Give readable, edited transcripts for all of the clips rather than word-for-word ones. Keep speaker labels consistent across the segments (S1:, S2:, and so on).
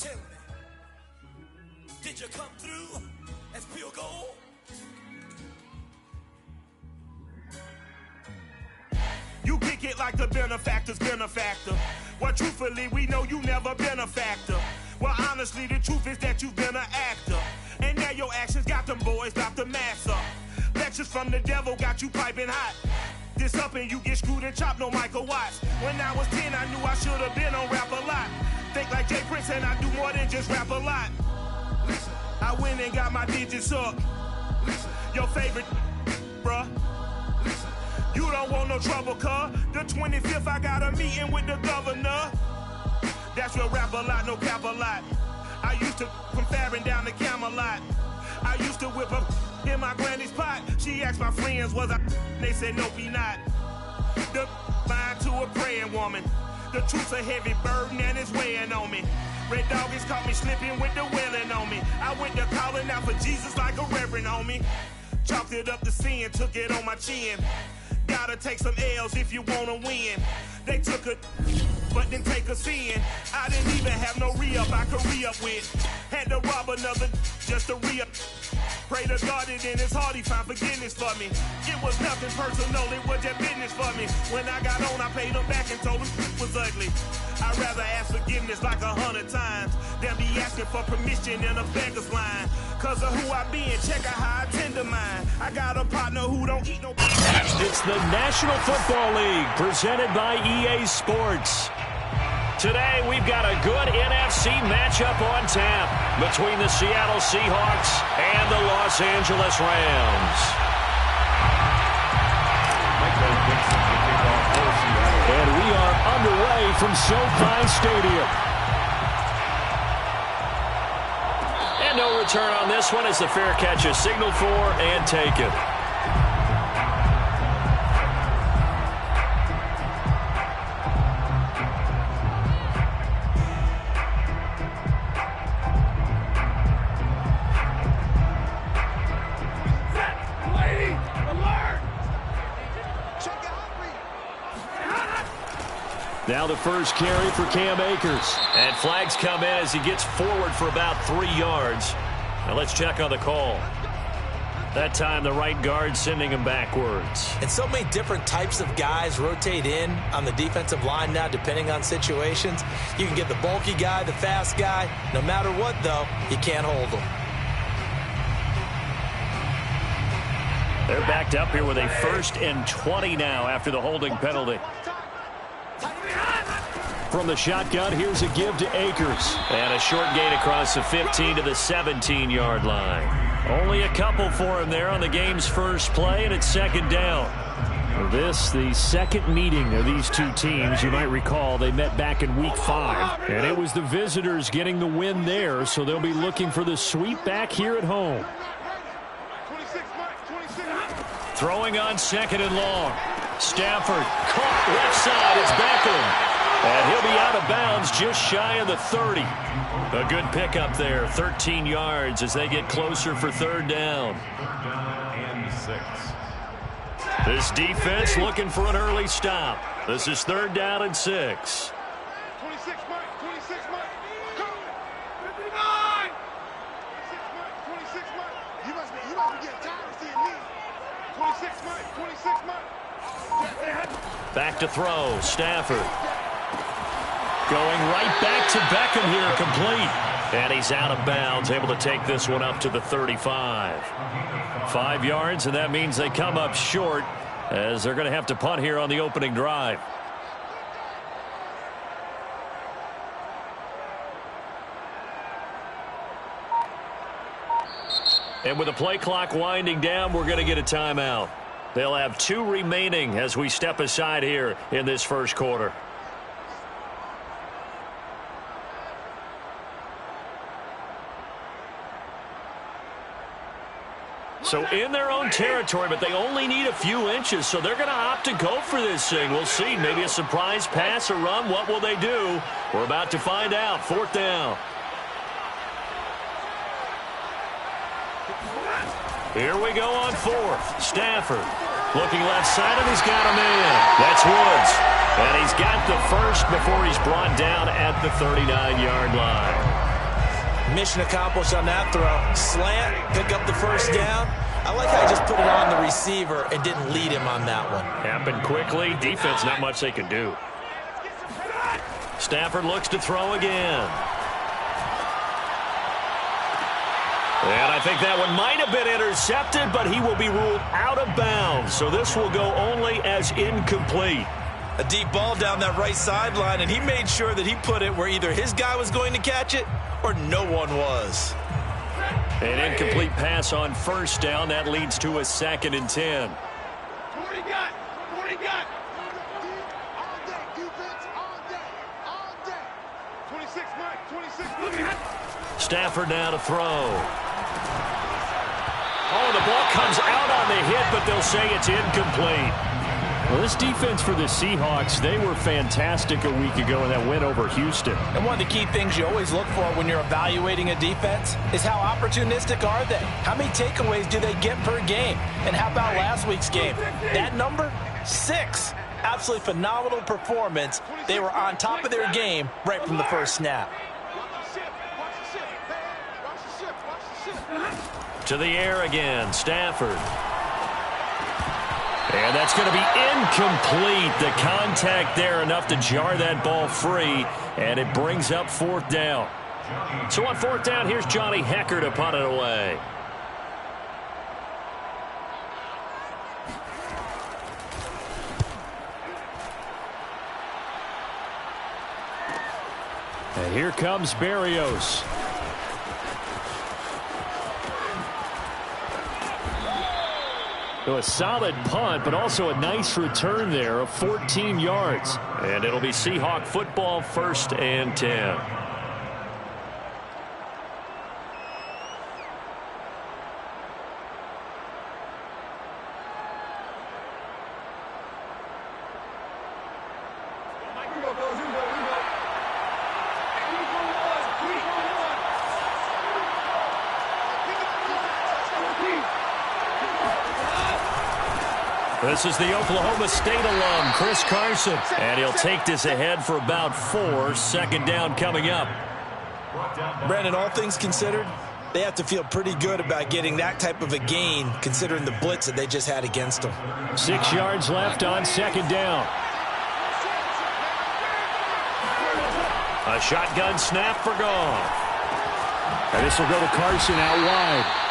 S1: Tell me, did you come through as pure gold?
S2: You kick it like the benefactor's benefactor. Well, truthfully, we know you never been a factor. Well, honestly, the truth is that you've been an actor. And now your actions got them boys about to mass up. Lectures from the devil got you piping hot. This up and you get screwed and chopped, no Michael Watts. When I was 10, I knew I should have been on rap a lot. Think like Jay Prince and I do more than just rap a lot. Listen, I went and got my digits up. Listen, your favorite, bruh. Listen, you don't want no trouble, cuz. The 25th, I got a meeting with the governor. That's real rap a lot, no cap a lot. I used to from Farron down to Camelot. I used to whip up in my granny's pot. She asked my friends, was I? They said, nope, he not. The line to a praying woman. The truth's a heavy burden and it's weighing on me. Red doggies caught me slipping with the wailing on me. I went to calling out for Jesus like a reverend on me. Chalked it up to sin, took it on my chin. Gotta take some L's if you wanna win. They took a but didn't take a sin. I didn't even have no re-up I could re-up with. Had to rob another just to re-up. Pray to God that in his heart he found forgiveness for me. It was nothing personal, it was just business for me. When I got on, I paid him back and told him it was ugly. I'd rather ask forgiveness like 100 times than be asking for permission in a beggar's line. Cause of who I be and check out how I tend to mine. I got a partner who don't eat no.
S3: It's the National Football League presented by EA Sports. Today, we've got a good NFC matchup on tap between the Seattle Seahawks and the Los Angeles Rams. And we are underway from SoFi Stadium. And no return on this one as the fair catch is signaled for and taken. Now the first carry for Cam Akers. And flags come in as he gets forward for about 3 yards. Now let's check on the call. That time the right guard sending him backwards.
S4: And so many different types of guys rotate in on the defensive line now depending on situations. You can get the bulky guy, the fast guy. No matter what, though, you can't hold them.
S3: They're backed up here with a 1st and 20 now after the holding penalty. From the shotgun, here's a give to Akers. And a short gain across the 15 to the 17-yard line. Only a couple for him there on the game's first play, and it's 2nd down. This, the second meeting of these two teams. You might recall they met back in Week 5. And it was the visitors getting the win there, so they'll be looking for the sweep back here at home. Throwing on 2nd and long. Stafford caught left side. It's Beckham. And he'll be out of bounds just shy of the 30. A good pickup there. 13 yards as they get closer for 3rd down.
S5: And 6.
S3: This defense looking for an early stop. This is 3rd down and 6.
S5: 26, Mike. 26, Mike. Go. 59. 26, Mike. You must be getting tired of seeing me. 26, Mike. 26, Mike.
S3: Back to throw. Stafford. Going right back to Beckham here, complete. And he's out of bounds, able to take this one up to the 35. 5 yards, and that means they come up short as they're going to have to punt here on the opening drive. And with the play clock winding down, we're going to get a timeout. They'll have 2 remaining as we step aside here in this first quarter. So in their own territory, but they only need a few inches, so they're going to opt to go for this thing. We'll see. Maybe a surprise pass or run. What will they do? We're about to find out. 4th down. Here we go on 4th. Stafford looking left side, and he's got him in. That's Woods. And he's got the first before he's brought down at the 39-yard line.
S4: Mission accomplished on that throw. Slant, pick up the first down. I like how he just put it on the receiver and didn't lead him on that one.
S3: Happened quickly. Defense, not much they can do. Stafford looks to throw again. And I think that one might have been intercepted, but he will be ruled out of bounds. So this will go only as incomplete.
S4: A deep ball down that right sideline, and he made sure that he put it where either his guy was going to catch it or no one was.
S3: An incomplete pass on first down. That leads to a 2nd and 10.
S5: 40 got. 40 got. All day, defense, all day, all day. 26, Mike, 26, Mike.
S3: Stafford now to throw. Oh, the ball comes out on the hit, but they'll say it's incomplete.
S6: Well, this defense for the Seahawks, they were fantastic a week ago in that win over Houston.
S4: And one of the key things you always look for when you're evaluating a defense is how opportunistic are they? How many takeaways do they get per game? And how about last week's game? That number, 6. Absolutely phenomenal performance. They were on top of their game right from the first snap.
S3: To the air again, Stafford. And that's going to be incomplete. The contact there enough to jar that ball free, and it brings up 4th down. So on 4th down, here's Johnny Hecker to punt it away.
S6: And here comes Berrios. So a solid punt, but also a nice return there of 14 yards.
S3: And it'll be Seahawk football, 1st and 10. This is the Oklahoma State alum, Chris Carson. And he'll take this ahead for about 4. 2nd down coming up.
S4: Brandon, all things considered, they have to feel pretty good about getting that type of a gain considering the blitz that they just had against them.
S6: 6 yards left on 2nd down.
S3: A shotgun snap for Goff.
S6: And this will go to Carson out wide.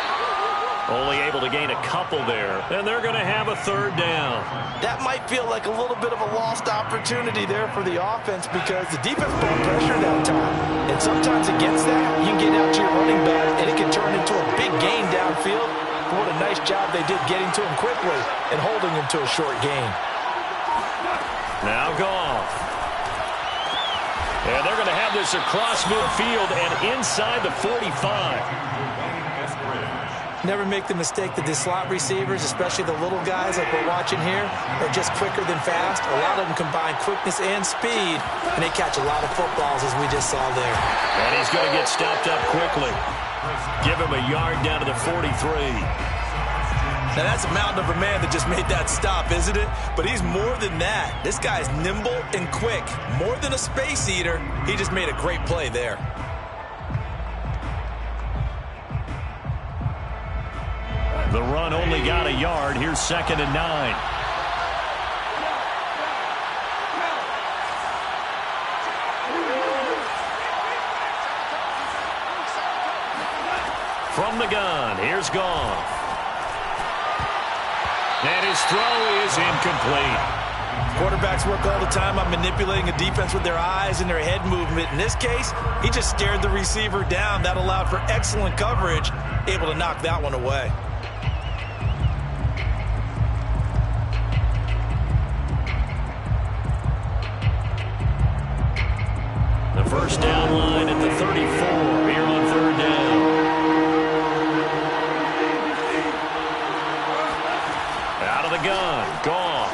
S3: Only able to gain a couple there. And they're going to have a 3rd down.
S4: That might feel like a little bit of a lost opportunity there for the offense because the defense brought pressure that time. And sometimes against that, you can get out to your running back, and it can turn into a big gain downfield. But what a nice job they did getting to him quickly and holding him to a short gain.
S3: Now Goff. And they're going to have this across midfield and inside the 45.
S4: Never make the mistake that the slot receivers, especially the little guys like we're watching here, are just quicker than fast. A lot of them combine quickness and speed, and they catch a lot of footballs, as we just saw there.
S3: And he's going to get stopped up quickly. Give him a yard down to the 43.
S4: Now, that's a mountain of a man that just made that stop, isn't it? But he's more than that. This guy's nimble and quick. More than a space eater, he just made a great play there.
S3: The run only got a yard. Here's 2nd and 9. From the gun, here's Goff. And his throw is incomplete.
S4: Quarterbacks work all the time on manipulating a defense with their eyes and their head movement. In this case, he just stared the receiver down. That allowed for excellent coverage, able to knock that one away.
S3: The first down line at the 34 here on 3rd down. Out of the gun, Goff.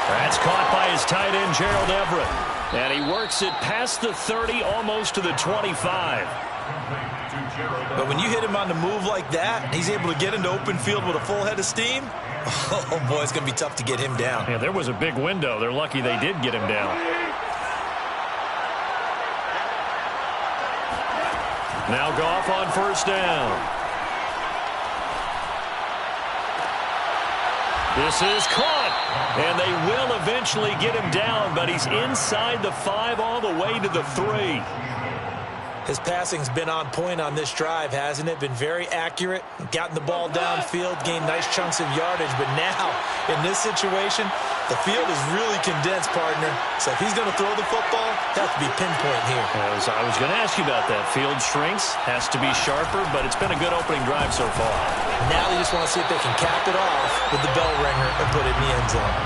S3: That's caught by his tight end, Gerald Everett. And he works it past the 30, almost to the 25.
S4: But when you hit him on the move like that, he's able to get into open field with a full head of steam. Oh, boy, it's going to be tough to get him down.
S3: Yeah, there was a big window. They're lucky they did get him down. Now Goff on first down. This is caught, and they will eventually get him down, but he's inside the 5 all the way to the 3.
S4: His passing's been on point on this drive, hasn't it? Been very accurate, gotten the ball downfield, gained nice chunks of yardage, but now, in this situation, the field is really condensed, partner. So if he's going to throw the football, it has to be pinpoint here.
S3: I was going to ask you about that. Field shrinks, has to be sharper, but it's been a good opening drive so far.
S4: Now they just want to see if they can cap it off with the bell ringer and put it in the end zone.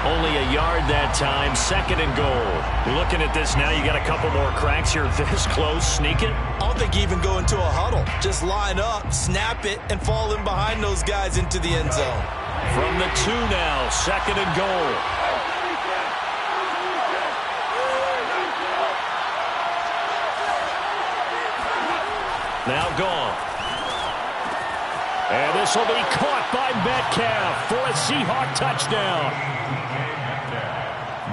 S3: Only a yard that time, 2nd and goal. Looking at this now, you got a couple more cracks here this close. Sneak it?
S4: I don't think you even go into a huddle. Just line up, snap it, and fall in behind those guys into the end zone.
S3: From the 2 now, 2nd and goal. Now gone. And this will be caught by Metcalf for a Seahawk touchdown.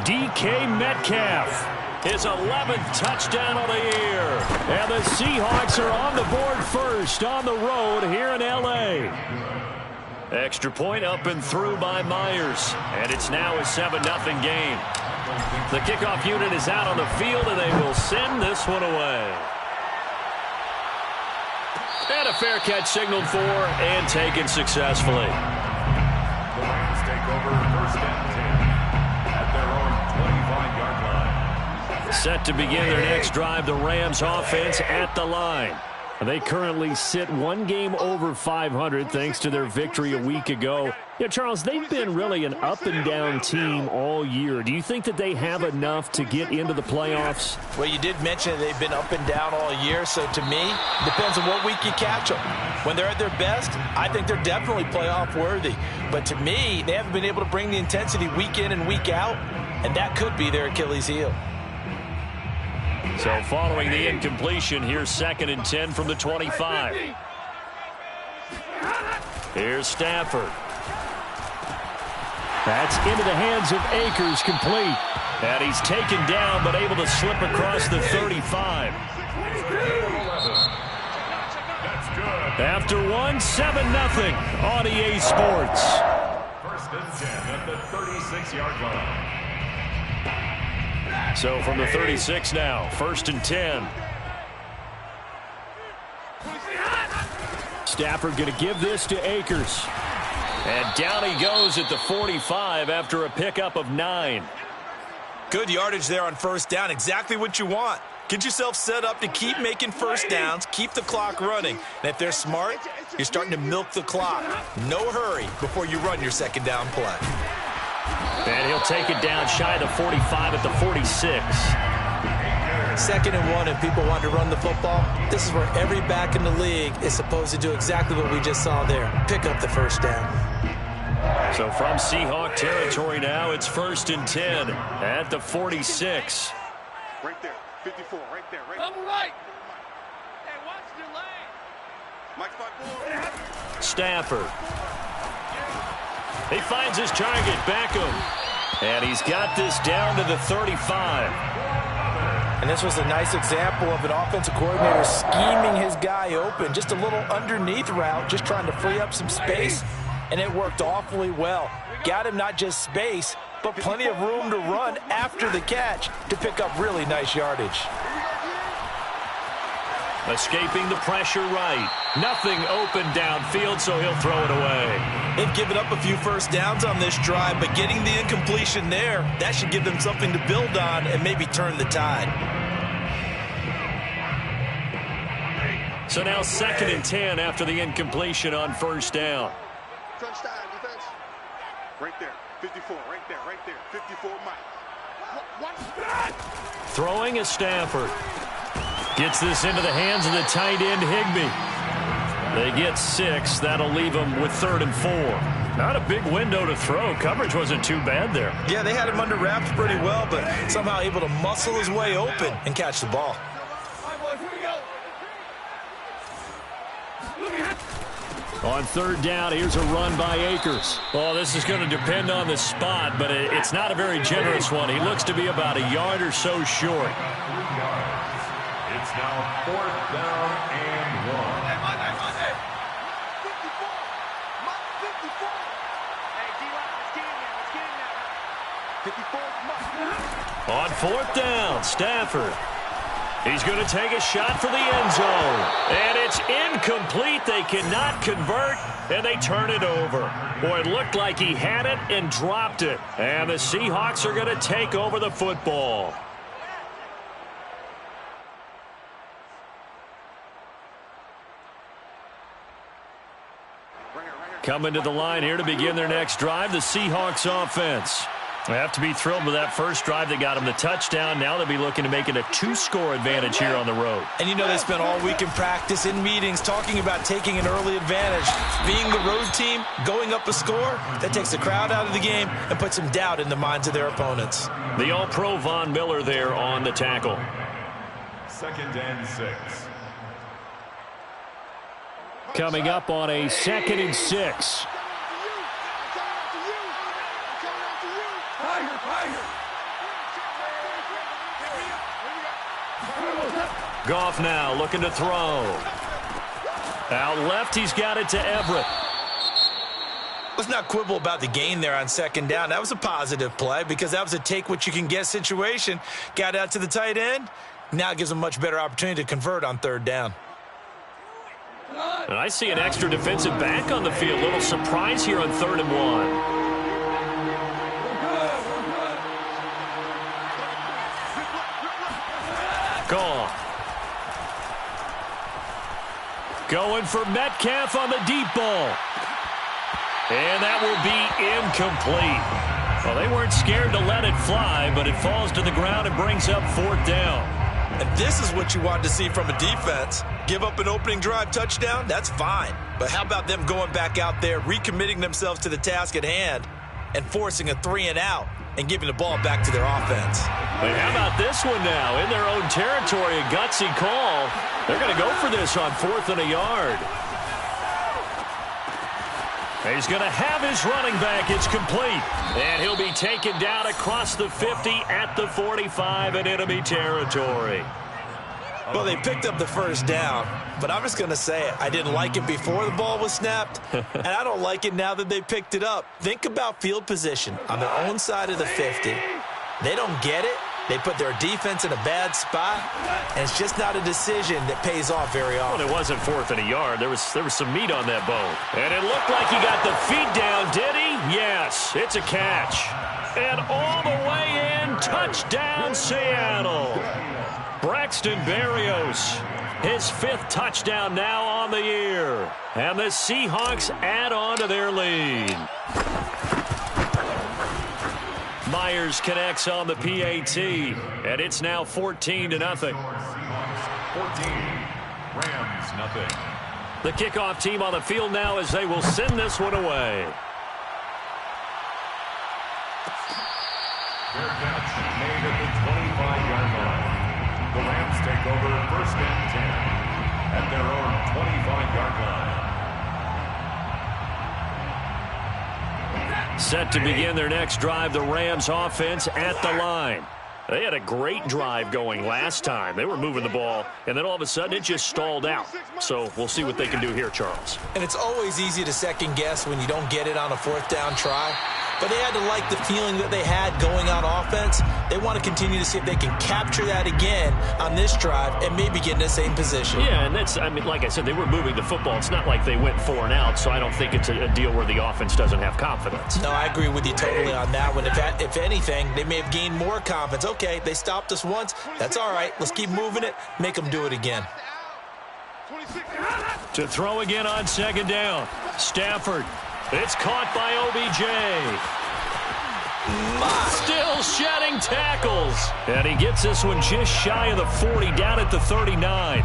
S3: DK Metcalf, his 11th touchdown of the year. And the Seahawks are on the board first on the road here in L.A. Extra point up and through by Myers. And it's now a 7-0 game. The kickoff unit is out on the field, and they will send this one away. And a fair catch signaled for and taken successfully.
S7: The Rams take over 1st and 10 at their own 25-yard line.
S3: Set to begin their next drive, the Rams offense at the line. They currently sit 1 game over 500 thanks to their victory a week ago. Yeah, Charles, they've been really an up-and-down team all year. Do you think that they have enough to get into the playoffs?
S4: Well, you did mention they've been up and down all year, so to me, it depends on what week you catch them. When they're at their best, I think they're definitely playoff worthy. But to me, they haven't been able to bring the intensity week in and week out, and that could be their Achilles heel.
S3: So following the incompletion, here's 2nd and 10 from the 25. Here's Stafford. That's into the hands of Akers, complete. And he's taken down, but able to slip across the 35. After 1, 7-0 on EA Sports.
S7: 1st and 10 at the 36-yard line.
S3: So from the 36 now, 1st and 10. Stafford going to give this to Akers. And down he goes at the 45 after a pickup of 9.
S4: Good yardage there on 1st down. Exactly what you want. Get yourself set up to keep making 1st downs, keep the clock running. And if they're smart, you're starting to milk the clock. No hurry before you run your 2nd down play.
S3: And he'll take it down shy of the 45 at the 46.
S4: 2nd and 1 and people want to run the football. This is where every back in the league is supposed to do exactly what we just saw there. Pick up the 1st down.
S3: So from Seahawk territory now, it's 1st and 10 at the 46.
S5: Right there, 54, right there, right there.
S1: Double right. Hey, watch your leg.
S5: Mike's my boy.
S3: Stafford. He finds his target, Beckham. And he's got this down to the 35.
S4: And this was a nice example of an offensive coordinator scheming his guy open. Just a little underneath route, just trying to free up some space. And it worked awfully well. Got him not just space, but plenty of room to run after the catch to pick up really nice yardage.
S3: Escaping the pressure right. Nothing open downfield, so he'll throw it away.
S4: They've given up a few 1st downs on this drive, but getting the incompletion there, that should give them something to build on and maybe turn the tide.
S3: So now 2nd and 10 after the incompletion on 1st down.
S5: Crunch time, defense. Right there, 54, right there, 54, Mike. Watch that.
S3: Throwing is Stafford. Gets this into the hands of the tight end, Higbee. They get 6. That'll leave them with 3rd and 4. Not a big window to throw. Coverage wasn't too bad there.
S4: Yeah, they had him under wraps pretty well, but somehow able to muscle his way open and catch the ball.
S3: On 3rd down, here's a run by Akers. Well, this is going to depend on the spot, but it's not a very generous one. He looks to be about a yard or so short.
S7: It's now 4th down and 1.
S5: Hey, Monday. 54. 54. Hey, D-line, let's get in there. 54
S3: On 4th down, Stafford. He's going to take a shot for the end zone. And it's incomplete. They cannot convert, and they turn it over. Boy, it looked like he had it and dropped it. And the Seahawks are going to take over the football. Coming to the line here to begin their next drive, the Seahawks offense. They have to be thrilled with that first drive that got them the touchdown. Now they'll be looking to make it a 2-score advantage here on the road.
S4: And you know they spent all week in practice, in meetings, talking about taking an early advantage. Being the road team, going up a score, that takes the crowd out of the game and puts some doubt in the minds of their opponents.
S3: The All-Pro Von Miller there on the tackle.
S7: 2nd and 6.
S6: Coming up on a 2nd and 6.
S3: Goff now looking to throw. Out left, he's got it to Everett.
S4: Let's not quibble about the gain there on 2nd down. That was a positive play because that was a take-what-you-can-get situation. Got out to the tight end. Now it gives them a much better opportunity to convert on 3rd down.
S3: And I see an extra defensive back on the field. Little surprise here on 3rd and 1. Goff. Going for Metcalf on the deep ball. And that will be incomplete. Well, they weren't scared to let it fly, but it falls to the ground and brings up 4th down.
S4: And this is what you want to see from a defense. Give up an opening drive touchdown, that's fine. But how about them going back out there, recommitting themselves to the task at hand, and forcing a 3-and-out and giving the ball back to their offense.
S3: But how about this one now? In their own territory, a gutsy call. They're going to go for this on 4th and a yard. He's going to have his running back. It's complete. And he'll be taken down across the 50 at the 45 in enemy territory.
S4: Well, they picked up the 1st down, but I'm just going to say it. I didn't like it before the ball was snapped, and I don't like it now that they picked it up. Think about field position on their own side of the 50. They don't get it. They put their defense in a bad spot, and it's just not a decision that pays off very often.
S3: Well, it wasn't 4th and a yard. There was some meat on that bone. And it looked like he got the feet down, did he? Yes, it's a catch. And all the way in, touchdown Seattle. Braxton Berrios, his 5th touchdown now on the year. And the Seahawks add on to their lead. Myers connects on the PAT, and it's now 14-0.
S7: 14, Rams, nothing.
S3: The kickoff team on the field now as they will send this one away.
S7: Fair catch made at the 25-yard line. The Rams take over 1st and 10 at their own 25-yard line.
S3: Set to begin their next drive, the Rams offense at the line. They had a great drive going last time. They were moving the ball, and then all of a sudden it just stalled out. So we'll see what they can do here, Charles.
S4: And it's always easy to second guess when you don't get it on a 4th down try. But they had to like the feeling that they had going on offense. They want to continue to see if they can capture that again on this drive and maybe get in the same position.
S3: Yeah, and that's, I mean, like I said, they were moving the football. It's not like they went 4 and out, so I don't think it's a deal where the offense doesn't have confidence.
S4: No, I agree with you totally on that one. If anything, they may have gained more confidence. Okay, they stopped us once. That's all right. Let's keep moving it. Make them do it again.
S3: To throw again on 2nd down. Stafford. It's caught by OBJ. Still shedding tackles. And he gets this one just shy of the 40, down at the 39.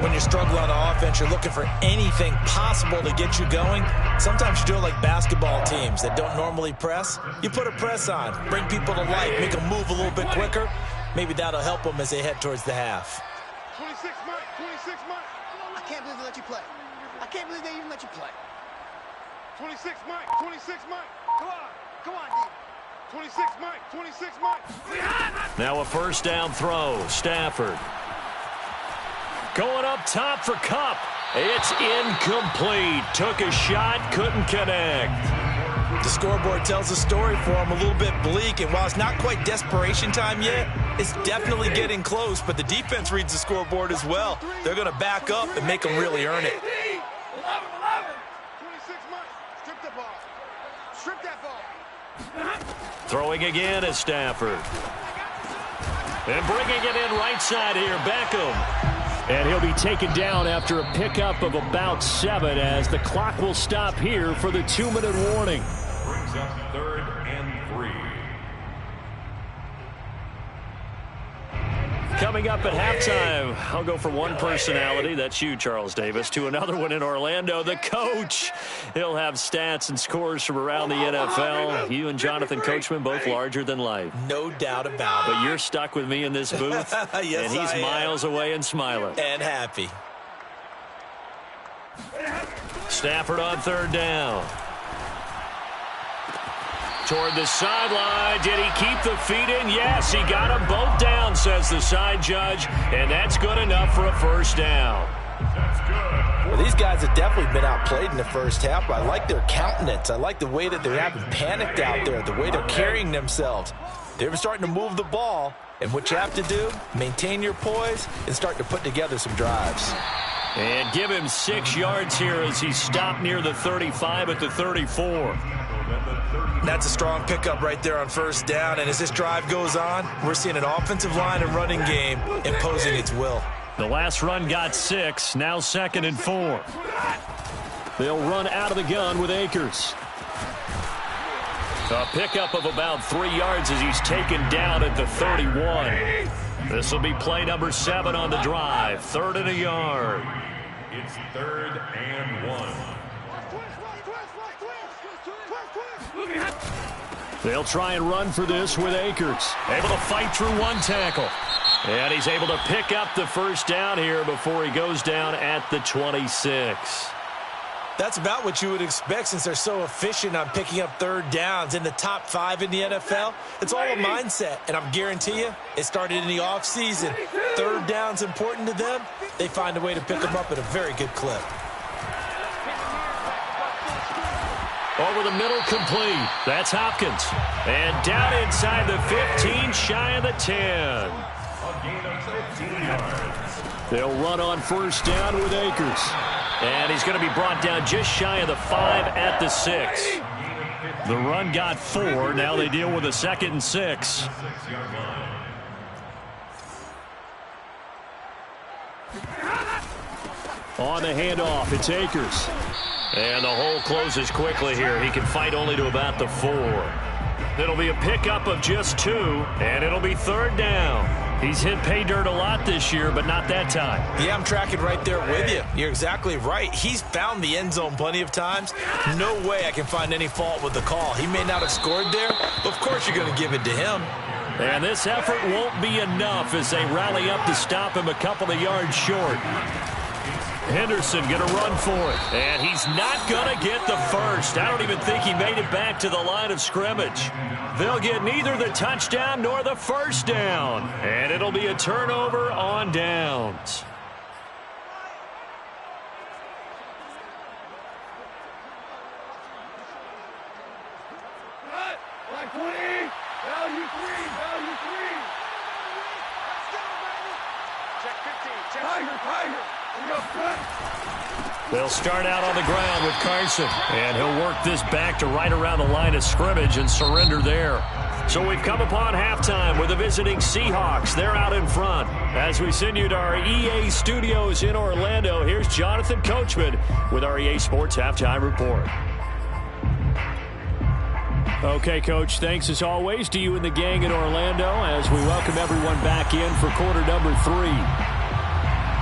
S4: When you're struggling on offense, you're looking for anything possible to get you going. Sometimes you do it like basketball teams that don't normally press. You put a press on, bring people to life, make them move a little bit quicker. Maybe that'll help them as they head towards the half.
S5: 26 Mike, 26 Mike.
S8: I can't believe they let you play. I can't believe they even let you play.
S5: 26 Mike, 26 Mike.
S8: Come on, D.
S5: 26 Mike, 26 Mike.
S3: Now a 1st down throw. Stafford. Going up top for Kupp. It's incomplete. Took a shot, couldn't connect.
S4: The scoreboard tells a story for him, a little bit bleak, and while it's not quite desperation time yet, it's definitely getting close, but the defense reads the scoreboard as well. They're going to back up and make them really earn it.
S5: 26 months. Strip the ball. Strip that ball.
S3: Throwing again is Stafford. And bringing it in right side here, Beckham.
S6: And he'll be taken down after a pickup of about 7 as the clock will stop here for the 2-minute warning.
S7: Brings up 3rd and 3.
S3: Coming up at halftime, I'll go from one personality, that's you, Charles Davis, to another one in Orlando, the coach. He'll have stats and scores from around the NFL. You and Jonathan Coachman, both larger than life.
S4: No doubt about it.
S3: But you're stuck with me in this booth,
S4: Yes,
S3: and he's miles away and smiling.
S4: And happy.
S3: Stafford on 3rd down. Toward the sideline. Did he keep the feet in? Yes, he got them both down, says the side judge. And that's good enough for a 1st down.
S7: That's good.
S4: Well, these guys have definitely been outplayed in the first half, but I like their countenance. I like the way that they're having panicked out there, the way they're carrying themselves. They're starting to move the ball, and what you have to do, maintain your poise and start to put together some drives.
S3: And give him 6 yards here as he stopped near the 35 at the 34.
S4: That's a strong pickup right there on 1st down, and as this drive goes on, we're seeing an offensive line and running game imposing its will.
S3: The last run got 6, now 2nd and 4.
S6: They'll run out of the gun with Akers.
S3: A pickup of about 3 yards as he's taken down at the 31. This will be play number 7 on the drive, 3rd and a yard.
S7: It's 3rd and 1.
S6: They'll try and run for this with Akers.
S3: Able to fight through one tackle. And he's able to pick up the 1st down here before he goes down at the 26.
S4: That's about what you would expect since they're so efficient on picking up 3rd downs in the top 5 in the NFL. It's all a mindset, and I'm guarantee you it started in the offseason. 3rd down's important to them. They find a way to pick them up at a very good clip.
S3: Over the middle, complete. That's Hopkins. And down inside the 15, shy of the 10.
S7: A gain of 15 yards.
S6: They'll run on 1st down with Akers.
S3: And he's going to be brought down just shy of the 5 at the 6. The run got 4. Now they deal with a 2nd and 6.
S6: On the handoff, it's Akers.
S3: And the hole closes quickly here. He can fight only to about the 4. It'll be a pickup of just 2, and it'll be 3rd down. He's hit pay dirt a lot this year, but not that time.
S4: Yeah, I'm tracking right there with you. You're exactly right. He's found the end zone plenty of times. No way I can find any fault with the call. He may not have scored there, but of course you're going to give it to him.
S3: And this effort won't be enough as they rally up to stop him a couple of yards short. Henderson going to run for it. And he's not going to get the 1st. I don't even think he made it back to the line of scrimmage. They'll get neither the touchdown nor the 1st down. And it'll be a turnover on downs.
S5: Like 20. Value 3. Value 3. Check 15. Check Tiger.
S3: They'll start out on the ground with Carson, and he'll work this back to right around the line of scrimmage and surrender there. So we've come upon halftime with the visiting Seahawks. They're out in front. As we send you to our EA studios in Orlando, here's Jonathan Coachman with our EA Sports Halftime Report.
S6: Okay, Coach, thanks as always to you and the gang in Orlando as we welcome everyone back in for quarter number 3.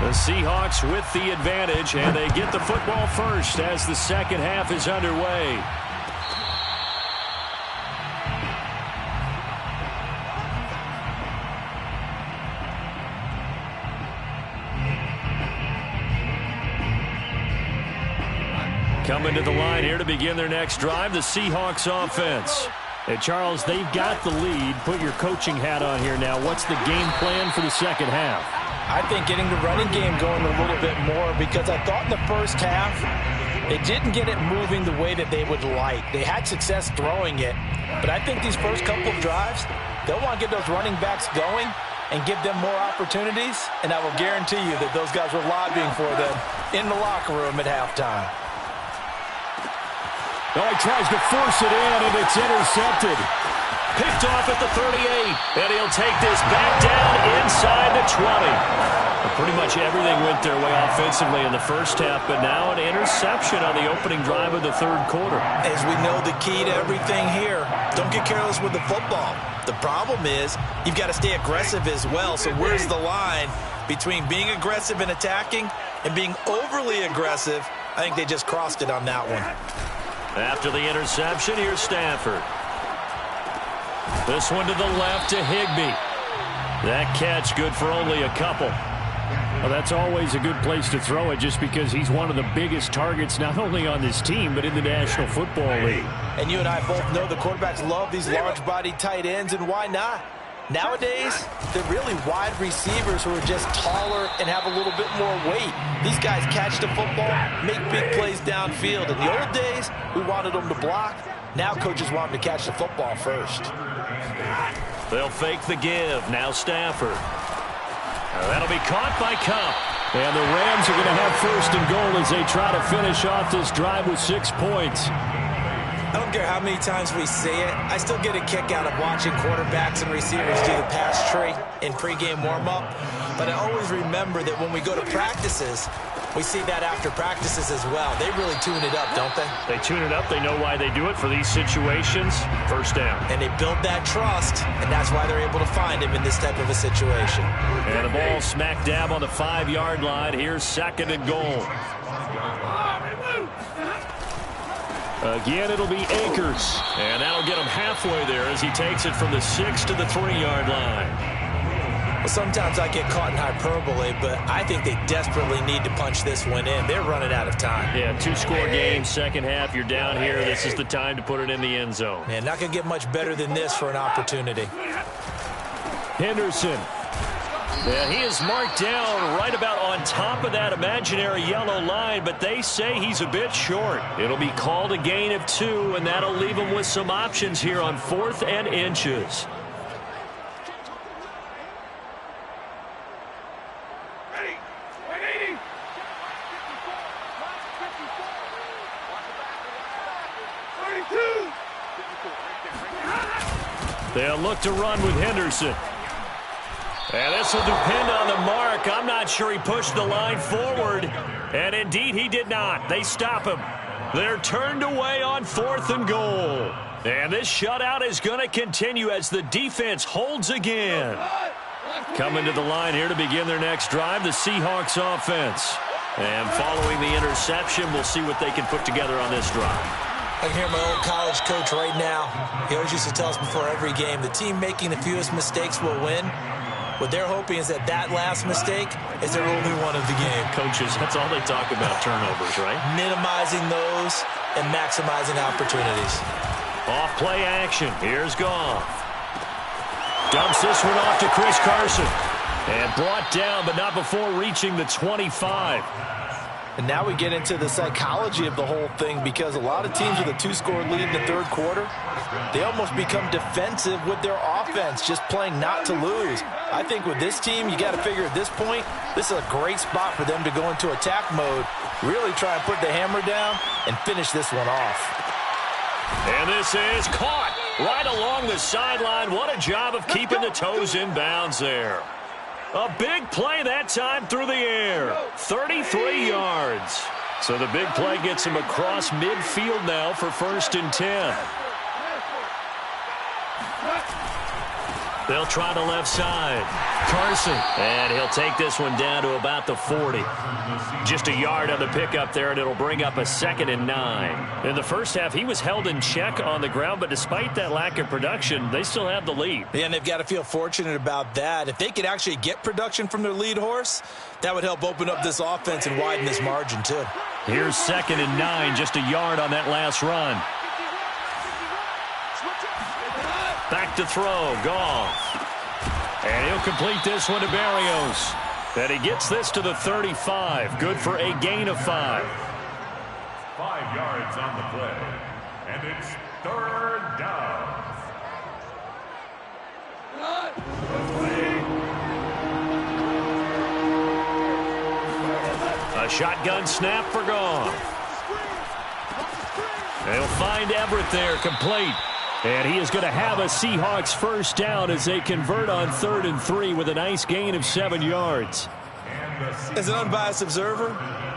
S3: The Seahawks with the advantage, and they get the football first as the 2nd half is underway. Coming to the line here to begin their next drive, the Seahawks offense.
S6: Hey, Charles, they've got the lead. Put your coaching hat on here now. What's the game plan for the 2nd half?
S4: I think getting the running game going a little bit more, because I thought in the first half they didn't get it moving the way that they would like. They had success throwing it, but I think these first couple of drives, they'll want to get those running backs going and give them more opportunities, and I will guarantee you that those guys were lobbying for them in the locker room at halftime.
S6: Oh, he tries to force it in, and it's intercepted.
S3: Picked off at the 38, and he'll take this back down inside the 20. Well, pretty much everything went their way offensively in the first half, but now an interception on the opening drive of the third quarter.
S4: As we know, the key to everything here, don't get careless with the football. The problem is you've got to stay aggressive as well, so where's the line between being aggressive and attacking and being overly aggressive? I think they just crossed it on that one.
S3: After the interception, here's Stafford. This one to the left to Higbee. That catch good for only a couple.
S6: Well, that's always a good place to throw it, just because he's one of the biggest targets not only on this team but in the National Football League.
S4: And you and I both know the quarterbacks love these large-bodied tight ends, and why not? Nowadays, they're really wide receivers who are just taller and have a little bit more weight. These guys catch the football, make big plays downfield. In the old days, we wanted them to block. Now coaches want them to catch the football first.
S3: They'll fake the give. Now Stafford. That'll be caught by Cup.
S6: And the Rams are going to have first and goal as they try to finish off this drive with 6 points.
S4: I don't care how many times we say it, I still get a kick out of watching quarterbacks and receivers do the pass tree in pregame warm-up. But I always remember that when we go to practices, we see that after practices as well. They really tune it up, don't they?
S3: They tune it up. They know why they do it for these situations. First down.
S4: And they build that trust, and that's why they're able to find him in this type of a situation.
S3: And the ball smack dab on the 5-yard line. Here's second and goal.
S6: Again, it'll be Akers.
S3: And that'll get him halfway there as he takes it from the 6 to the 3-yard line.
S4: Well, sometimes I get caught in hyperbole, but I think they desperately need to punch this one in. They're running out of time.
S3: Yeah, 2-score game, second half. You're down here. This is the time to put it in the end zone.
S4: Man, not going to get much better than this for an opportunity.
S6: Henderson.
S3: Yeah, he is marked down right about on top of that imaginary yellow line, but they say he's a bit short. It'll be called a gain of 2, and that'll leave him with some options here on 4th and inches. They'll look to run with Henderson. And this will depend on the mark. I'm not sure he pushed the line forward. And indeed, he did not. They stop him. They're turned away on 4th and goal. And this shutout is going to continue as the defense holds again. Coming to the line here to begin their next drive, the Seahawks offense. And following the interception, we'll see what they can put together on this drive.
S4: I can hear my old college coach right now. He always used to tell us before every game, the team making the fewest mistakes will win. What they're hoping is that that last mistake is their only one of the game.
S3: Coaches, that's all they talk about, turnovers, right?
S4: Minimizing those and maximizing opportunities.
S3: Off play action. Here's Goff. Dumps this one off to Chris Carson. And brought down, but not before reaching the 25.
S4: And now we get into the psychology of the whole thing, because a lot of teams with a 2-score lead in the third quarter, they almost become defensive with their offense, just playing not to lose. I think with this team, you got to figure at this point, this is a great spot for them to go into attack mode, really try and put the hammer down and finish this one off.
S3: And this is caught right along the sideline. What a job of keeping the toes in bounds there. A big play that time through the air. 33 yards. So the big play gets him across midfield now for 1st and 10. They'll try the left side. Carson. And he'll take this one down to about the 40. Just a yard on the pickup there, and it'll bring up a 2nd and 9. In the first half, he was held in check on the ground, but despite that lack of production, they still have the lead.
S4: Yeah, and they've got to feel fortunate about that. If they could actually get production from their lead horse, that would help open up this offense and widen this margin, too.
S3: Here's 2nd and 9, just a yard on that last run. Back to throw, Goff. And he'll complete this one to Berrios.
S6: And he gets this to the 35. Good for a gain of 5.
S7: 5 yards on the play. And it's 3rd down.
S6: A shotgun snap for Goff. They'll find Everett there, complete. And he is going to have a Seahawks first down as they convert on 3rd and 3 with a nice gain of 7 yards.
S4: As an unbiased observer,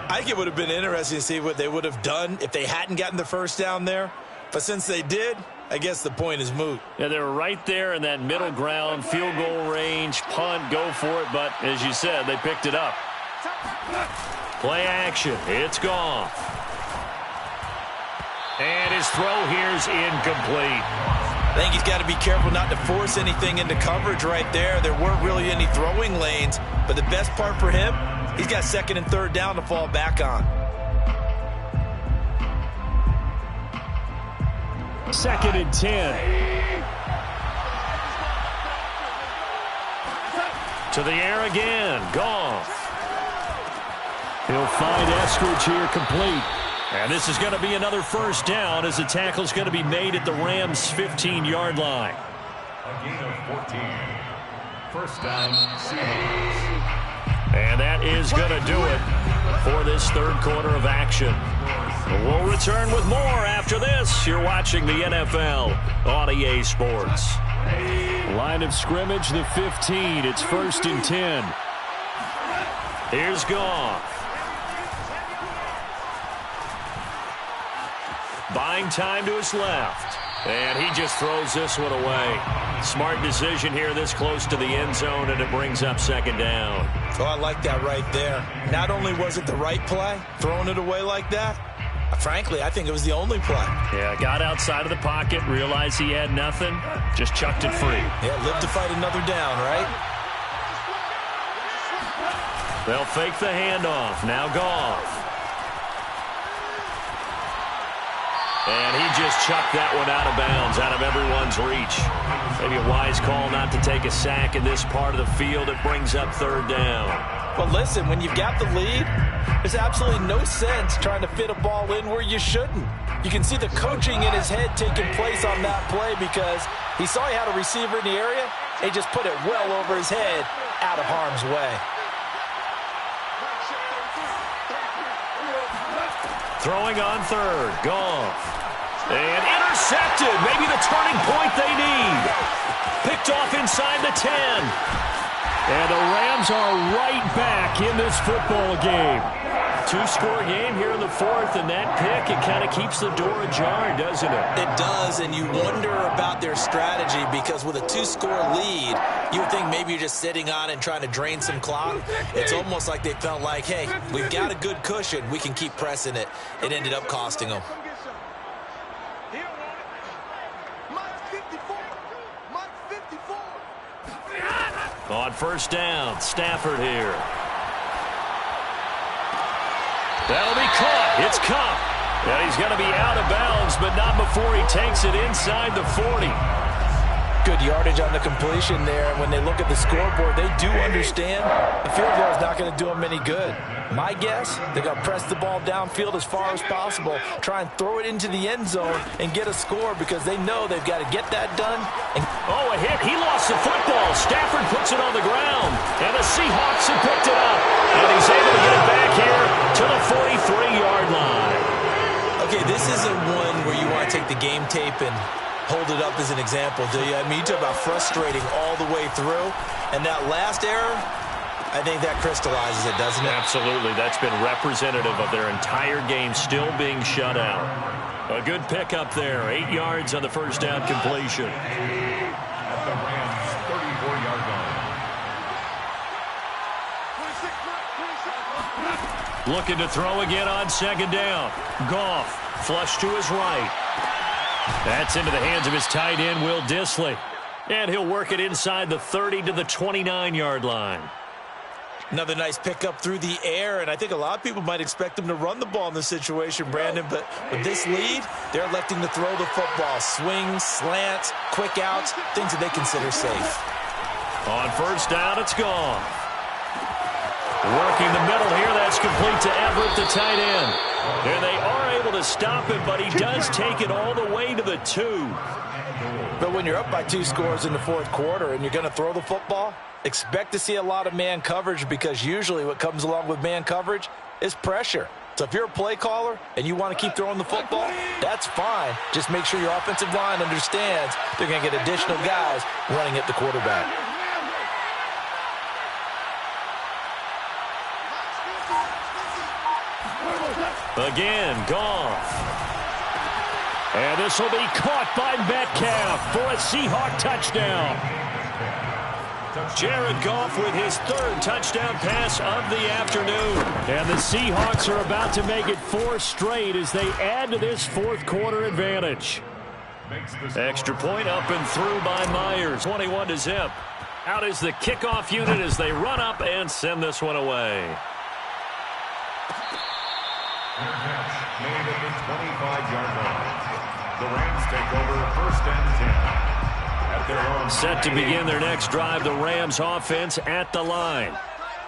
S4: I think it would have been interesting to see what they would have done if they hadn't gotten the first down there. But since they did, I guess the point is moot.
S6: Yeah, they were right there in that middle ground, field goal range, punt, go for it. But as you said, they picked it up. Play action. It's Goff. And his throw here's incomplete.
S4: I think he's got to be careful not to force anything into coverage right there. There weren't really any throwing lanes. But the best part for him, he's got 2nd and 3rd down to fall back on.
S6: 2nd and 10. To the air again. Goff. He'll find Eskridge here, complete. And this is going to be another first down as the tackle's going to be made at the Rams' 15-yard line.
S7: A gain of 14. First down, Seahawks.
S6: And that is going to do it for this 3rd quarter of action. We'll return with more after this. You're watching the NFL on EA Sports. Line of scrimmage, the 15. It's 1st and 10. Here's Goff. Buying time to his left. And he just throws this one away. Smart decision here this close to the end zone, and it brings up 2nd down.
S4: Oh, I like that right there. Not only was it the right play, throwing it away like that, frankly, I think it was the only play.
S6: Yeah, got outside of the pocket, realized he had nothing, just chucked it free.
S4: Yeah, live to fight another down, right?
S6: They'll fake the handoff. Now Goff. And he just chucked that one out of bounds, out of everyone's reach. Maybe a wise call not to take a sack in this part of the field. It brings up 3rd down.
S4: But listen, when you've got the lead, there's absolutely no sense trying to fit a ball in where you shouldn't. You can see the coaching in his head taking place on that play because he saw he had a receiver in the area. He just put it well over his head, out of harm's way.
S6: Throwing on 3rd. Goff. And intercepted. Maybe the turning point they need. Picked off inside the 10. And the Rams are right back in this football game. 2-score game here in the 4th, and that pick, it kind of keeps the door ajar, doesn't it?
S4: It does, and you wonder about their strategy because with a 2-score lead, you would think maybe you're just sitting on it and trying to drain some clock. It's almost like they felt like, hey, we've got a good cushion. We can keep pressing it. It ended up costing them.
S6: On 1st down, Stafford here. That'll be caught. It's Cup. And he's going to be out of bounds, but not before he takes it inside the 40.
S4: Good yardage on the completion there. And when they look at the scoreboard, they do understand the field goal is not going to do them any good. My guess, they're going to press the ball downfield as far as possible, try and throw it into the end zone and get a score because they know they've got to get that done.
S6: Oh, a hit. He lost the football. Stafford puts it on the ground, and the Seahawks have picked it up. And he's able to get it back here to the 43-yard line.
S4: Okay, this isn't one where you want to take the game tape and hold it up as an example, do you? I mean, you talk about frustrating all the way through. And that last error, I think that crystallizes it, doesn't it?
S6: Absolutely. That's been representative of their entire game still being shut out. A good pickup there. 8 yards on the 1st down completion.
S7: At the Rams' 34-yard line.
S6: Looking to throw again on 2nd down. Goff, flush to his right. That's into the hands of his tight end, Will Dissly. And he'll work it inside the 30 to the 29-yard line.
S4: Another nice pickup through the air, and I think a lot of people might expect them to run the ball in this situation, Brandon, but with this lead, they're electing to throw the football. Swings, slants, quick outs, things that they consider safe.
S6: On 1st down, it's gone.
S3: complete to Everett, the tight end. And they are able to stop him, but he does take it all the way to the 2.
S4: But when you're up by 2 scores in the fourth quarter and you're going to throw the football, expect to see a lot of man coverage, because usually what comes along with man coverage is pressure. So if you're a play caller and you want to keep throwing the football, that's fine. Just make sure your offensive line understands they're going to get additional guys running at the quarterback.
S3: Again, Goff. And this will be caught by Metcalf for a Seahawk touchdown. Jared Goff with his 3rd touchdown pass of the afternoon. And the Seahawks are about to make it 4 straight as they add to this fourth quarter advantage. Extra point up and through by Myers. 21-0. Out is the kickoff unit as they run up and send this one away.
S7: Made at the 25-yard line. The Rams take over 1st and 10. At their own
S3: Set to begin their next drive, the Rams offense at the line.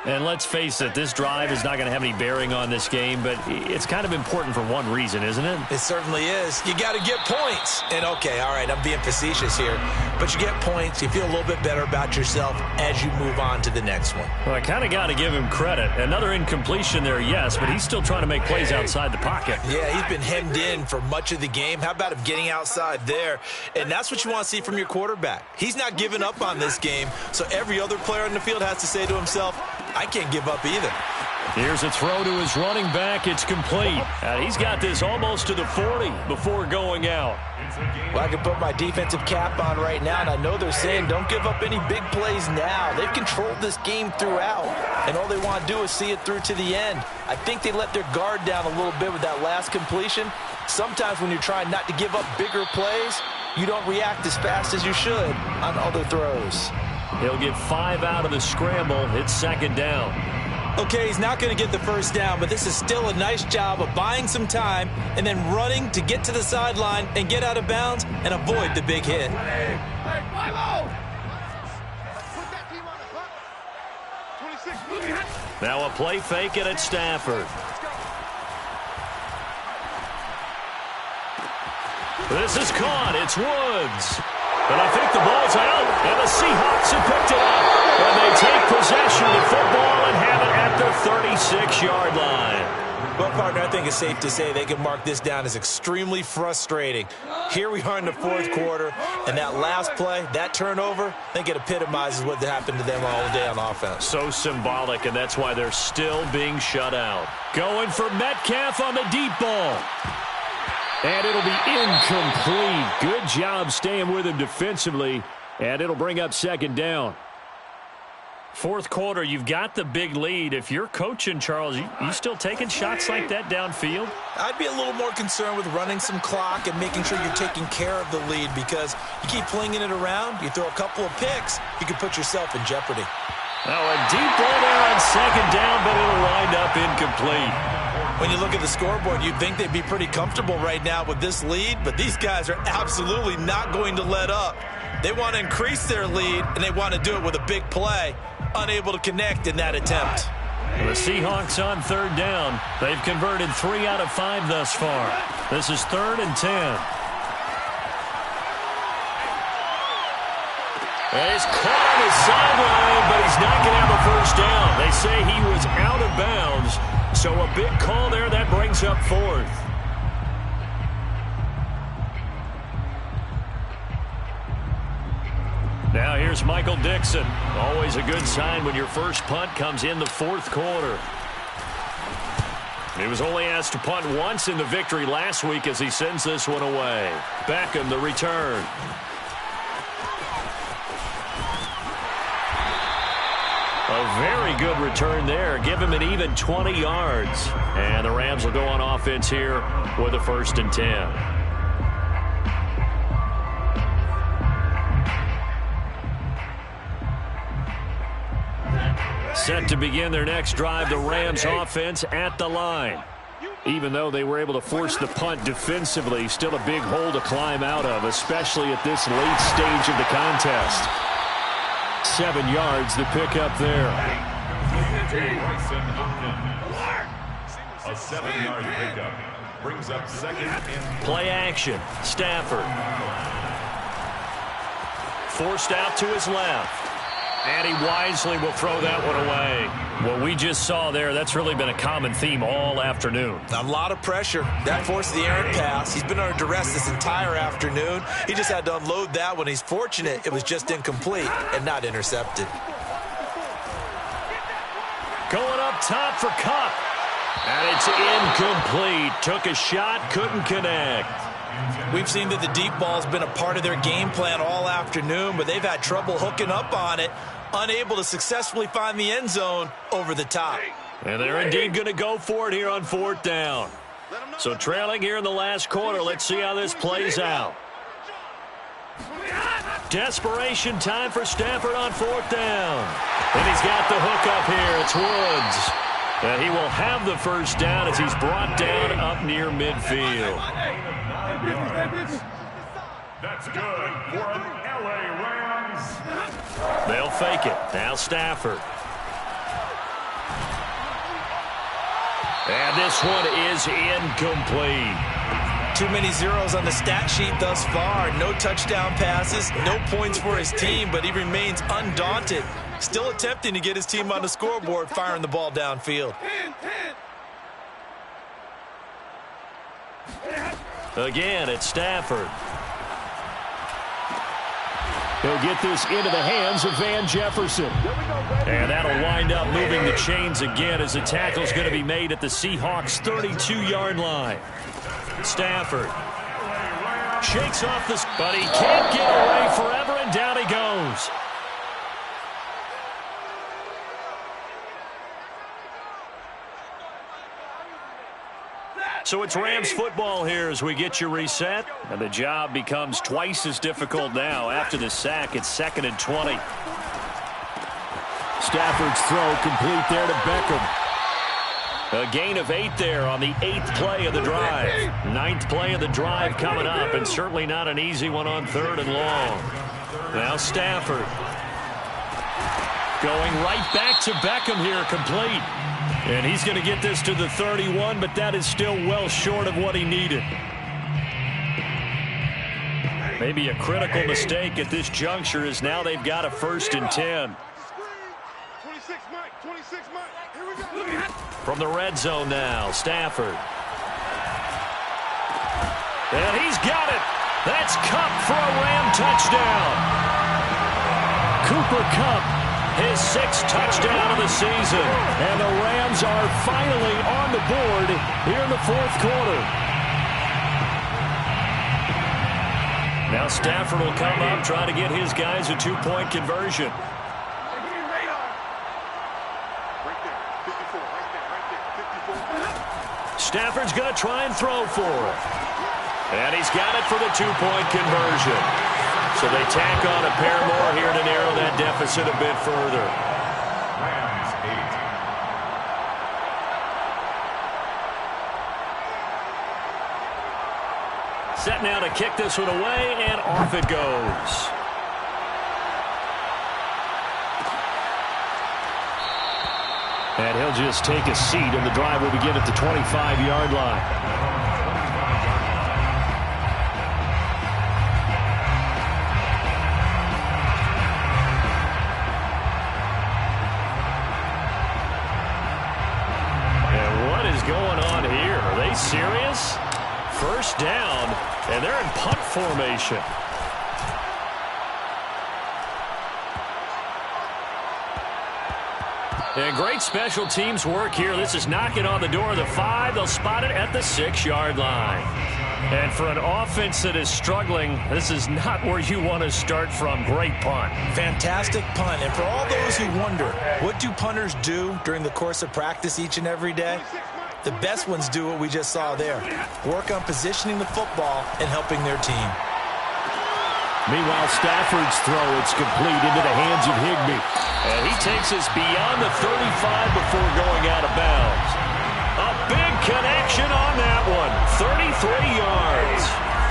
S3: And let's face it, this drive is not going to have any bearing on this game, but it's kind of important for one reason, isn't it?
S4: It certainly is. You got to get points. And, okay, all right, I'm being facetious here. But you get points, you feel a little bit better about yourself as you move on to the next one.
S3: Well, I kind of got to give him credit. Another incompletion there, yes, but he's still trying to make plays outside the pocket.
S4: Yeah, he's been hemmed in for much of the game. How about him getting outside there? And that's what you want to see from your quarterback. He's not giving up on this game, so every other player on the field has to say to himself, I can't give up either.
S3: Here's a throw to his running back. It's complete. He's got this almost to the 40 before going out.
S4: Well, I can put my defensive cap on right now, and I know they're saying don't give up any big plays now. They've controlled this game throughout, and all they want to do is see it through to the end. I think they let their guard down a little bit with that last completion. Sometimes when you're trying not to give up bigger plays, you don't react as fast as you should on other throws.
S3: He'll get 5 out of the scramble. It's 2nd down.
S4: Okay, he's not going to get the first down, but this is still a nice job of buying some time and then running to get to the sideline and get out of bounds and avoid the big hit.
S3: Now a play fake and it's Stafford. This is caught. It's Woods. And I think the ball's out, and the Seahawks have picked it up. And they take possession of the football and have it at the 36-yard line.
S4: Well, partner, I think it's safe to say they can mark this down as extremely frustrating. Here we are in the fourth quarter, and that last play, that turnover, I think it epitomizes what happened to them all day on offense.
S3: So symbolic, and that's why they're still being shut out. Going for Metcalf on the deep ball. And it'll be incomplete. Good job staying with him defensively, and it'll bring up 2nd down. Fourth quarter, you've got the big lead. If you're coaching, Charles, you still taking shots like that downfield?
S4: I'd be a little more concerned with running some clock and making sure you're taking care of the lead, because you keep flinging it around, you throw a couple of picks, you can put yourself in jeopardy.
S3: Now a deep ball there on 2nd down, but it'll wind up incomplete.
S4: When you look at the scoreboard, you'd think they'd be pretty comfortable right now with this lead, but these guys are absolutely not going to let up. They want to increase their lead, and they want to do it with a big play. Unable to connect in that attempt.
S3: The Seahawks on 3rd down. They've converted 3 out of 5 thus far. This is 3rd and 10. And he's caught on his sideline, but he's not going to have a first down. They say he was out of bounds. So a big call there, that brings up 4th. Now here's Michael Dixon. Always a good sign when your first punt comes in the fourth quarter. He was only asked to punt once in the victory last week as he sends this one away. Beckham, the return. A very good return there. Give him an even 20 yards. And the Rams will go on offense here with a 1st and 10. Set to begin their next drive, the Rams offense at the line. Even though they were able to force the punt defensively, still a big hole to climb out of, especially at this late stage of the contest. 7 yards, the pick up there.
S7: A 7-yard pickup brings up second and
S3: Play action. Stafford. Forced out to his left. And he wisely will throw that one away. What we just saw there, that's really been a common theme all afternoon.
S4: A lot of pressure. That forced the errant pass. He's been under duress this entire afternoon. He just had to unload that one. He's fortunate it was just incomplete and not intercepted.
S3: Going up top for Kupp. And it's incomplete. Took a shot, couldn't connect.
S4: We've seen that the deep ball's been a part of their game plan all afternoon, but they've had trouble hooking up on it, unable to successfully find the end zone over the top.
S3: And they're indeed going to go for it here on 4th down. So trailing here in the last quarter, let's see how this plays out. Desperation time for Stafford on 4th down. And he's got the hook up here. It's Woods. And he will have the first down as he's brought down up near midfield.
S7: that's good for the LA Rams.
S3: They'll fake it. Now Stafford. And this one is incomplete.
S4: Too many zeros on the stat sheet thus far. No touchdown passes, no points for his team, but he remains undaunted. Still attempting to get his team on the scoreboard, firing the ball downfield.
S3: Again, it's Stafford. He'll get this into the hands of Van Jefferson. And that'll wind up moving the chains again as the tackle's going to be made at the Seahawks' 32-yard line. Stafford shakes off this, but he can't get away forever, and down he goes. So it's Rams football here as we get you reset. And the job becomes twice as difficult now. After the sack, it's 2nd and 20. Stafford's throw complete there to Beckham. A gain of 8 there on the 8th play of the drive. 9th play of the drive coming up, and certainly not an easy one on 3rd and long. Now Stafford going right back to Beckham here, complete. And he's going to get this to the 31, but that is still well short of what he needed. Maybe a critical mistake at this juncture is now they've got a 1st and 10.
S5: 26 Mike. Here we go.
S3: From the red zone now, Stafford. And he's got it. That's Kupp for a Ram touchdown. Cooper Kupp, his 6th touchdown of the season. And the Rams are finally on the board here in the 4th quarter. Now Stafford will come up, try to get his guys a 2-point conversion. Stafford's going to try and throw for it. And he's got it for the 2-point conversion. So they tack on a pair more here to narrow that deficit a bit further.
S7: Rams 8.
S3: Set now to kick this one away, and off it goes. And he'll just take a seat, and the drive will begin at the 25-yard line. Serious? 1st down, and they're in punt formation. And great special teams work here. This is knocking on the door of the 5. They'll spot it at the 6-yard line. And for an offense that is struggling, this is not where you want to start from. Great punt.
S4: Fantastic punt. And for all those who wonder, what do punters do during the course of practice each and every day? The best ones do what we just saw there. Work on positioning the football and helping their team.
S3: Meanwhile, Stafford's throw, it's complete into the hands of Higbee. And he takes us beyond the 35 before going out of bounds. A big connection on that one. 33 yards.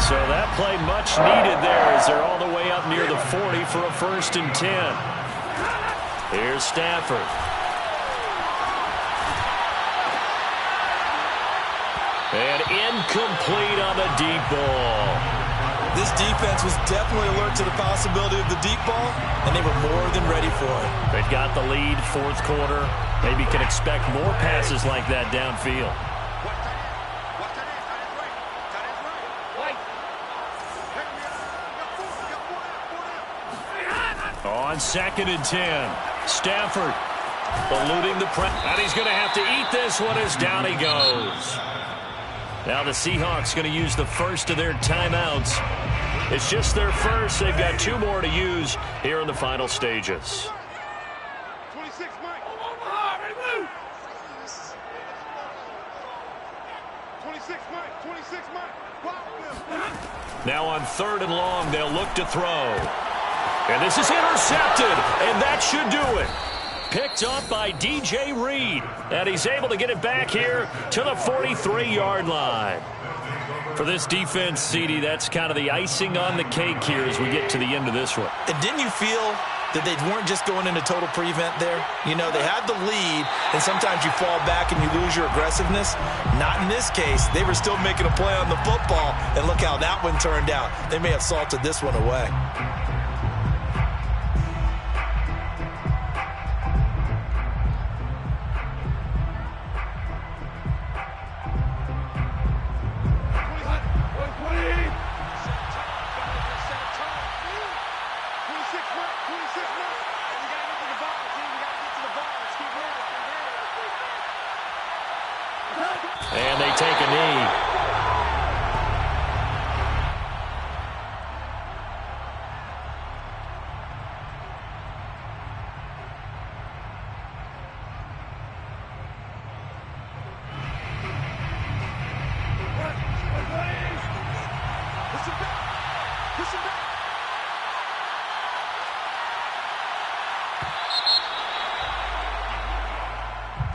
S3: So that play much needed there as they're all the way up near the 40 for a 1st and 10. Here's Stafford. And incomplete on the deep ball.
S4: This defense was definitely alert to the possibility of the deep ball, and they were more than ready for it.
S3: They've got the lead, fourth quarter. Maybe can expect more passes like that downfield. On 2nd and 10, Stafford eluding the press. And he's going to have to eat this one as down he goes. Now the Seahawks going to use the first of their timeouts. It's just their first. They've got 2 more to use here in the final stages.
S5: 26, Mike. 26, Mike. 26, Mike.
S3: Now on 3rd and long, they'll look to throw. And this is intercepted, and that should do it. Picked up by DJ Reed, and he's able to get it back here to the 43-yard line. For this defense, CD, that's kind of the icing on the cake here as we get to the end of this one.
S4: And didn't you feel that they weren't just going into total prevent there? You know, they had the lead, and sometimes you fall back and you lose your aggressiveness. Not in this case. They were still making a play on the football, and look how that one turned out. They may have salted this one away.
S3: And they take a knee.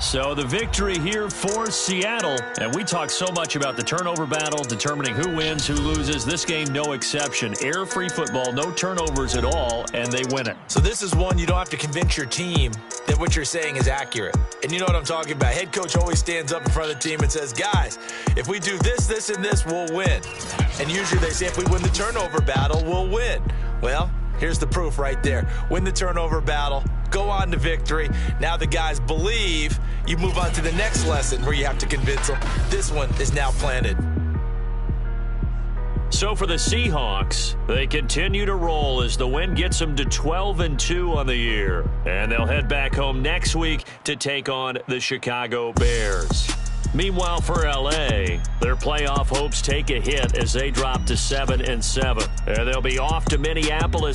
S3: So the victory here for Seattle. And we talk so much about the turnover battle, determining who wins, who loses. This game, no exception. Air-free football, no turnovers at all, and they win it.
S4: So this is one you don't have to convince your team that what you're saying is accurate. And you know what I'm talking about. Head coach always stands up in front of the team and says, guys, if we do this, this, and this, we'll win. And usually they say if we win the turnover battle, we'll win. Well, here's the proof right there. Win the turnover battle. Go on to victory. Now the guys believe. You move on to the next lesson where you have to convince them. This one is now planted.
S3: So for the Seahawks, they continue to roll as the win gets them to 12-2 on the year. And they'll head back home next week to take on the Chicago Bears. Meanwhile, for L.A., their playoff hopes take a hit as they drop to 7-7. And they'll be off to Minneapolis